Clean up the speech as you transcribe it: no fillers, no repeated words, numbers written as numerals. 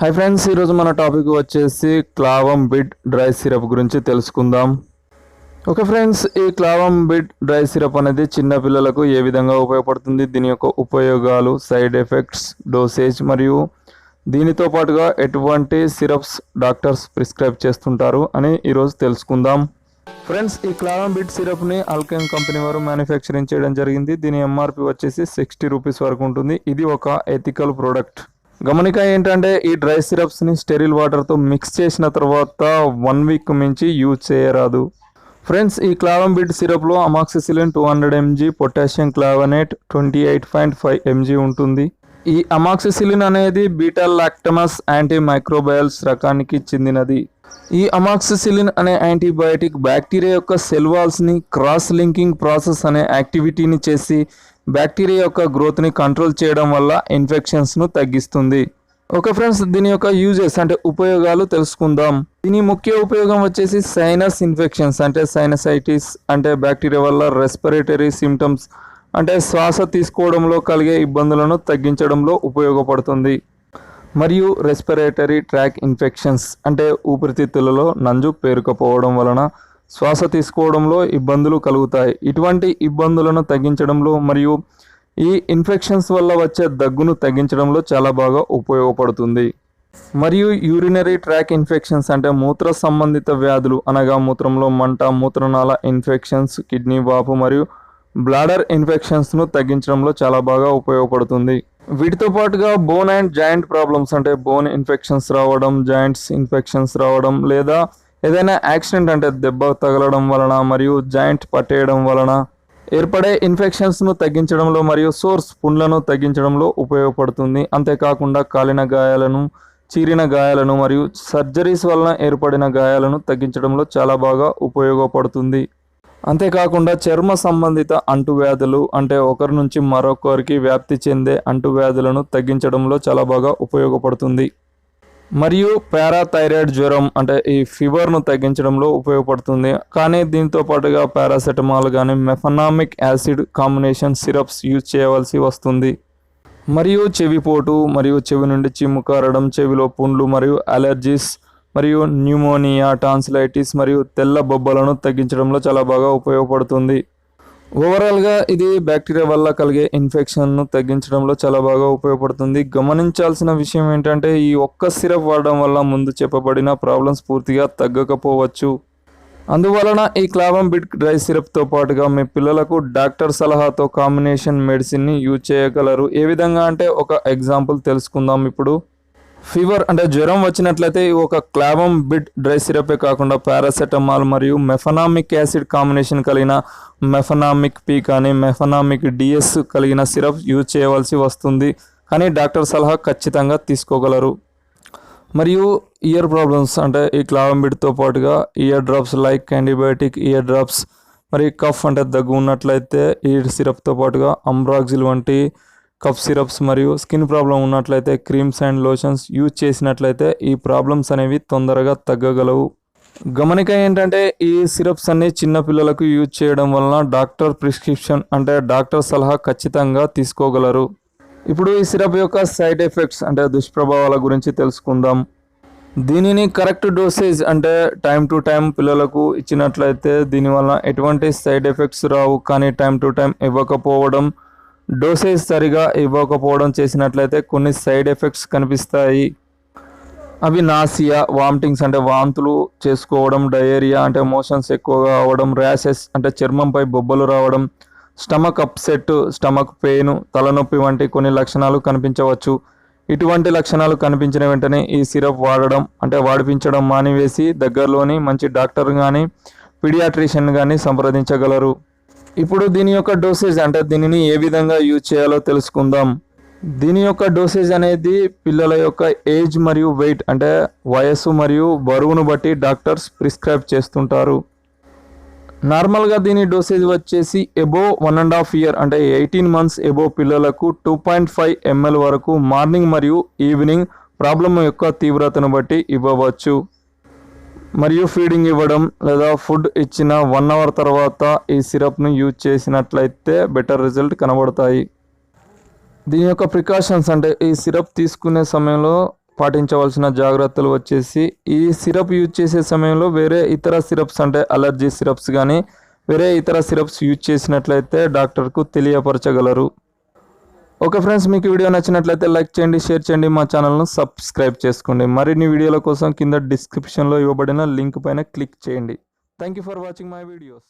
Hi friends, ఈరోజు మన topic వచ్చేసి క్లావం బిడ్ డ్రై సిరప్ గురించి తెలుసుకుందాం. ఓకే ఫ్రెండ్స్, ఈ క్లావం బిడ్ డ్రై సిరప్ అనేది చిన్న పిల్లలకు ఏ విధంగా ఉపయోగపడుతుంది, దీని యొక్క ఉపయోగాలు, సైడ్ ఎఫెక్ట్స్, డోసేజ్ మరియు దీనితో పాటుగా ఎటువంటి సిరప్స్ డాక్టర్స్ ప్రిస్క్రైబ్ చేస్తుంటారు అని ఈరోజు తెలుసుకుందాం. ఫ్రెండ్స్, ఈ క్లావం బిడ్ సిరప్ని ఆల్కెమ్ కంపెనీ వారు మ్యానుఫ్యాక్చరింగ్ చేయడం జరిగింది. దీని ఎంఆర్పి వచ్చేసి 60 రూపీస్ వరకు ఉంటుంది. ఇది ఒక ఎథికల్ ప్రోడక్ట్. గమనిక ఏంటంటే ఈ డ్రై సిరప్స్ని స్టెరిల్ వాటర్తో మిక్స్ చేసిన తర్వాత 1 వీక్ మించి యూజ్ చేయరాదు. ఫ్రెండ్స్, ఈ క్లావం బిడ్ సిరప్లో amoxicillin 200 mg, potassium clavulanate 28.5 mg ఉంటుంది. ఈ అమాక్సిసిలిన్ అనేది బీటా లాక్టమస్ యాంటీ మైక్రోబయల్స్ రకానికి చెందినది. ఈ అమాక్సిసిలిన్ అనే యాంటీబయాటిక్ బ్యాక్టీరియా యొక్క సెల్ వాల్స్ని క్రాస్ లింకింగ్ ప్రాసెస్ అనే యాక్టివిటీని చేసి బ్యాక్టీరియా యొక్క గ్రోత్ని కంట్రోల్ చేయడం వల్ల ఇన్ఫెక్షన్స్ను తగ్గిస్తుంది. ఓకే ఫ్రెండ్స్, దీని యొక్క యూజెస్ అంటే ఉపయోగాలు తెలుసుకుందాం. దీని ముఖ్య ఉపయోగం వచ్చేసి సైనస్ ఇన్ఫెక్షన్స్ అంటే సైనసైటిస్ అంటే బ్యాక్టీరియా వల్ల రెస్పిరేటరీ సిమ్టమ్స్ అంటే శ్వాస తీసుకోవడంలో కలిగే ఇబ్బందులను తగ్గించడంలో ఉపయోగపడుతుంది. మరియు రెస్పిరేటరీ ట్రాక్ ఇన్ఫెక్షన్స్ అంటే ఊపిరితిత్తులలో నంజు పేరుకుపోవడం వలన శ్వాస తీసుకోవడంలో ఇబ్బందులు కలుగుతాయి. ఇటువంటి ఇబ్బందులను తగ్గించడంలో మరియు ఈ ఇన్ఫెక్షన్స్ వల్ల వచ్చే దగ్గును తగ్గించడంలో చాలా బాగా ఉపయోగపడుతుంది. మరియు యూరినరీ ట్రాక్ ఇన్ఫెక్షన్స్ అంటే మూత్ర సంబంధిత వ్యాధులు అనగా మూత్రంలో మంట, మూత్రనాళ ఇన్ఫెక్షన్స్, కిడ్నీ వాపు మరియు బ్లాడర్ ఇన్ఫెక్షన్స్ను తగ్గించడంలో చాలా బాగా ఉపయోగపడుతుంది. వీటితో పాటుగా బోన్ అండ్ జాయింట్ ప్రాబ్లమ్స్ అంటే బోన్ ఇన్ఫెక్షన్స్ రావడం, జాయింట్స్ ఇన్ఫెక్షన్స్ రావడం లేదా ఏదైనా యాక్సిడెంట్ అంటే దెబ్బ తగలడం వలన మరియు జాయింట్ పట్టేయడం వలన ఏర్పడే ఇన్ఫెక్షన్స్ను తగ్గించడంలో మరియు సోర్స్ పుండ్లను తగ్గించడంలో ఉపయోగపడుతుంది. అంతేకాకుండా కాలిన గాయాలను, చీరిన గాయాలను మరియు సర్జరీస్ వలన ఏర్పడిన గాయాలను తగ్గించడంలో చాలా బాగా ఉపయోగపడుతుంది. అంతేకాకుండా చర్మ సంబంధిత అంటువ్యాధులు అంటే ఒకరి నుంచి మరొకరికి వ్యాప్తి చెందే అంటువ్యాధులను తగ్గించడంలో చాలా బాగా ఉపయోగపడుతుంది. మరియు పారాథైరాయిడ్ జ్వరం అంటే ఈ ఫీవర్ను తగ్గించడంలో ఉపయోగపడుతుంది. కానీ దీంతో పాటుగా పారాసెటమాల్ కానీ మెఫనామిక్ యాసిడ్ కాంబినేషన్ సిరప్స్ యూజ్ చేయవలసి వస్తుంది. మరియు చెవిపోటు మరియు చెవి నుండి చిమ్ము కారడం, చెవిలో పుండ్లు మరియు అలర్జీస్ మరియు న్యూమోనియా, టాన్సిలైటిస్ మరియు తెల్ల బొబ్బలను తగ్గించడంలో చాలా బాగా ఉపయోగపడుతుంది. ఓవరాల్గా ఇది బ్యాక్టీరియా వల్ల కలిగే ఇన్ఫెక్షన్ను తగ్గించడంలో చాలా బాగా ఉపయోగపడుతుంది. గమనించాల్సిన విషయం ఏంటంటే ఈ ఒక్క సిరప్ వాడడం వల్ల ముందు చెప్పబడిన ప్రాబ్లమ్స్ పూర్తిగా తగ్గకపోవచ్చు. అందువలన ఈ క్లావం బిడ్ డ్రై సిరప్తో పాటుగా మీ పిల్లలకు డాక్టర్ సలహాతో కాంబినేషన్ మెడిసిన్ని యూజ్ చేయగలరు. ఏ విధంగా అంటే ఒక ఎగ్జాంపుల్ తెలుసుకుందాం ఇప్పుడు. ఫీవర్ అంటే జ్వరం వచ్చినట్లయితే ఒక క్లావం బిడ్ డ్రై సిరపే కాకుండా పారాసెటమాల్ మరియు మెఫనామిక్ యాసిడ్ కాంబినేషన్ కలిగిన మెఫనామిక్ పీ కానీ మెఫనామిక్ డిఎస్ కలిగిన సిరప్ యూజ్ చేయవలసి వస్తుంది. కానీ డాక్టర్ సలహా ఖచ్చితంగా తీసుకోగలరు. మరియు ఇయర్ ప్రాబ్లమ్స్ అంటే ఈ క్లావం బిడ్తో పాటుగా ear drops like antibiotic ear drops మరియు కఫ్ అంటే దగ్గు ఉన్నట్లయితే ఈ సిరప్తో పాటుగా అంబ్రాక్సిల్ వంటి కఫ్ సిరప్స్ మరియు స్కిన్ ప్రాబ్లం ఉన్నట్లయితే క్రీమ్స్ అండ్ లోషన్స్ యూజ్ చేసినట్లయితే ఈ ప్రాబ్లమ్స్ అనేవి తొందరగా తగ్గగలవు. గమనిక ఏంటంటే ఈ సిరప్స్ అన్ని చిన్నపిల్లలకు యూజ్ చేయడం వలన డాక్టర్ ప్రిస్క్రిప్షన్ అంటే డాక్టర్ సలహా ఖచ్చితంగా తీసుకోగలరు. ఇప్పుడు ఈ సిరప్ యొక్క సైడ్ ఎఫెక్ట్స్ అంటే దుష్ప్రభావాల గురించి తెలుసుకుందాం. దీనిని కరెక్ట్ డోసేజ్ అంటే టైం టు టైం పిల్లలకు ఇచ్చినట్లయితే దీనివల్ల ఎటువంటి సైడ్ ఎఫెక్ట్స్ రావు. కానీ టైం టు టైం ఇవ్వకపోవడం, డోసేజ్ సరిగా ఇవ్వకపోవడం చేసినట్లయితే కొన్ని సైడ్ ఎఫెక్ట్స్ కనిపిస్తాయి. అవి నాసియా, వామిటింగ్స్ అంటే వాంతులు చేసుకోవడం, డయేరియా అంటే మోషన్స్ ఎక్కువగా అవడం, ర్యాషెస్ అంటే చర్మంపై బొబ్బలు రావడం, స్టమక్ అప్సెట్, స్టమక్ పెయిన్, తలనొప్పి వంటి కొన్ని లక్షణాలు కనిపించవచ్చు. ఇటువంటి లక్షణాలు కనిపించిన వెంటనే ఈ సిరప్ వాడిపించడం మానివేసి దగ్గరలోని మంచి డాక్టర్ కానీ పీడియాట్రిషియన్ కానీ సంప్రదించగలరు. ఇప్పుడు దీని యొక్క డోసేజ్ అంటే దీనిని ఏ విధంగా యూజ్ చేయాలో తెలుసుకుందాం. దీని యొక్క డోసేజ్ అనేది పిల్లల యొక్క ఏజ్ మరియు వెయిట్ అంటే వయస్సు మరియు బరువును బట్టి డాక్టర్స్ ప్రిస్క్రైబ్ చేస్తుంటారు. నార్మల్గా దీని డోసేజ్ వచ్చేసి అబోవ్ 1.5 ఇయర్ అంటే 18 months అబోవ్ పిల్లలకు 2.5 ml వరకు మార్నింగ్ మరియు ఈవినింగ్ ప్రాబ్లం యొక్క తీవ్రతను బట్టి ఇవ్వవచ్చు. మరియు ఫీడింగ్ ఇవ్వడం లేదా ఫుడ్ ఇచ్చిన 1 hour తర్వాత ఈ సిరప్ను యూజ్ చేసినట్లయితే బెటర్ రిజల్ట్ కనబడతాయి. దీని యొక్క ప్రికాషన్స్ అంటే ఈ సిరప్ తీసుకునే సమయంలో పాటించవలసిన జాగ్రత్తలు వచ్చేసి ఈ సిరప్ యూజ్ చేసే సమయంలో వేరే ఇతర సిరప్స్ అంటే అలర్జీ సిరప్స్ కానీ వేరే ఇతర సిరప్స్ యూజ్ చేసినట్లయితే డాక్టర్కు తెలియపరచగలరు. ఓకే ఫ్రెండ్స్, మీకు వీడియో నచ్చినట్లయితే లైక్ చేయండి, షేర్ చేయండి, మా ఛానల్ను సబ్స్క్రైబ్ చేసుకోండి. మరిన్ని వీడియోల కోసం కింద డిస్క్రిప్షన్లో ఇవ్వబడిన లింక్ పైన క్లిక్ చేయండి. Thank you for watching my videos.